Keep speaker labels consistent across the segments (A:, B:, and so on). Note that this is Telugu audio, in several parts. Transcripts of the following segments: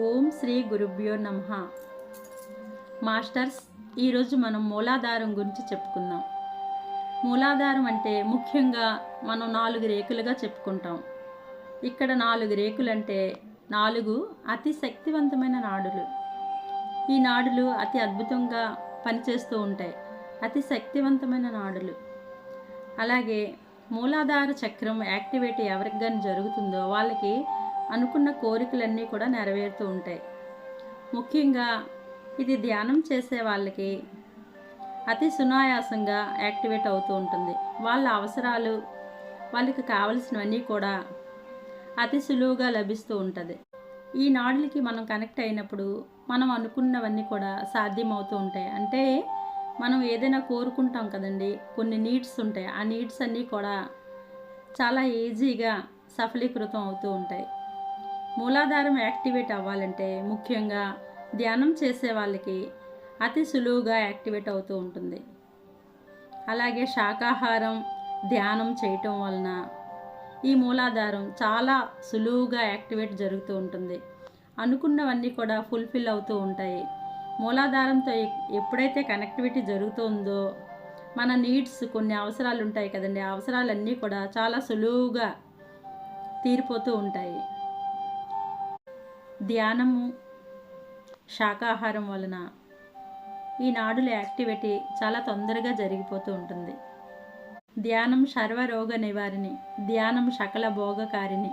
A: ఓం శ్రీ గురుభ్యో నమః. మాస్టర్స్, ఈరోజు మనం మూలాధారం గురించి చెప్పుకుందాం. మూలాధారం అంటే ముఖ్యంగా మనం 4 రేకులుగా చెప్పుకుంటాం. ఇక్కడ 4 రేకులంటే 4 అతి శక్తివంతమైన నాడులు. ఈ నాడులు అతి అద్భుతంగా పనిచేస్తూ ఉంటాయి. అతి శక్తివంతమైన నాడులు. అలాగే మూలాధార చక్రం యాక్టివేట్ ఎవరికి కానీ జరుగుతుందో వాళ్ళకి అనుకున్న కోరికలన్నీ కూడా నెరవేరుతూ ఉంటాయి. ముఖ్యంగా ఇది ధ్యానం చేసే వాళ్ళకి అతి సునాయాసంగా యాక్టివేట్ అవుతూ ఉంటుంది. వాళ్ళ అవసరాలు, వాళ్ళకి కావలసినవన్నీ కూడా అతి సులువుగా లభిస్తూ ఉంటుంది. ఈ నాడులకి మనం కనెక్ట్ అయినప్పుడు మనం అనుకున్నవన్నీ కూడా సాధ్యమవుతూ ఉంటాయి. అంటే మనం ఏదైనా కోరుకుంటాం కదండి, కొన్ని నీడ్స్ ఉంటాయి. ఆ నీడ్స్ అన్నీ కూడా చాలా ఈజీగా సఫలీకృతం అవుతూ ఉంటాయి. మూలాధారం యాక్టివేట్ అవ్వాలంటే ముఖ్యంగా ధ్యానం చేసే వాళ్ళకి అతి సులువుగా యాక్టివేట్ అవుతూ ఉంటుంది. అలాగే శాకాహారం ధ్యానం చేయటం వలన ఈ మూలాధారం చాలా సులువుగా యాక్టివేట్ జరుగుతూ ఉంటుంది. అనుకున్నవన్నీ కూడా ఫుల్ఫిల్ అవుతూ ఉంటాయి. మూలాధారంతో ఎప్పుడైతే కనెక్టివిటీ జరుగుతుందో మన నీడ్స్, కొన్ని అవసరాలు ఉంటాయి కదండి, ఆ అవసరాలన్నీ కూడా చాలా సులువుగా తీరిపోతూ ఉంటాయి. ధ్యానము, శాకాహారం వలన ఈ నాడుల యాక్టివిటీ చాలా తొందరగా జరిగిపోతూ ఉంటుంది. ధ్యానం సర్వరోగ నివారిణి, ధ్యానం సకల భోగకారిణి.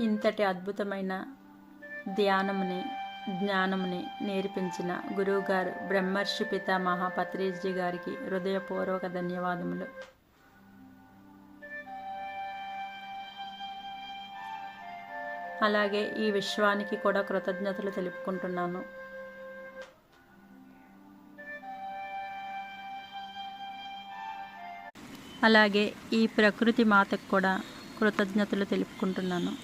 A: ఇంతటి అద్భుతమైన ధ్యానముని, జ్ఞానముని నేర్పించిన గురువుగారు బ్రహ్మర్షి పితామహ పత్రిజీ గారికి హృదయపూర్వక ధన్యవాదములు. అలాగే ఈ విశ్వానికి కూడా కృతజ్ఞతలు తెలుపుకుంటున్నాను. అలాగే ఈ ప్రకృతి మాతకు కూడా కృతజ్ఞతలు తెలుపుకుంటున్నాను.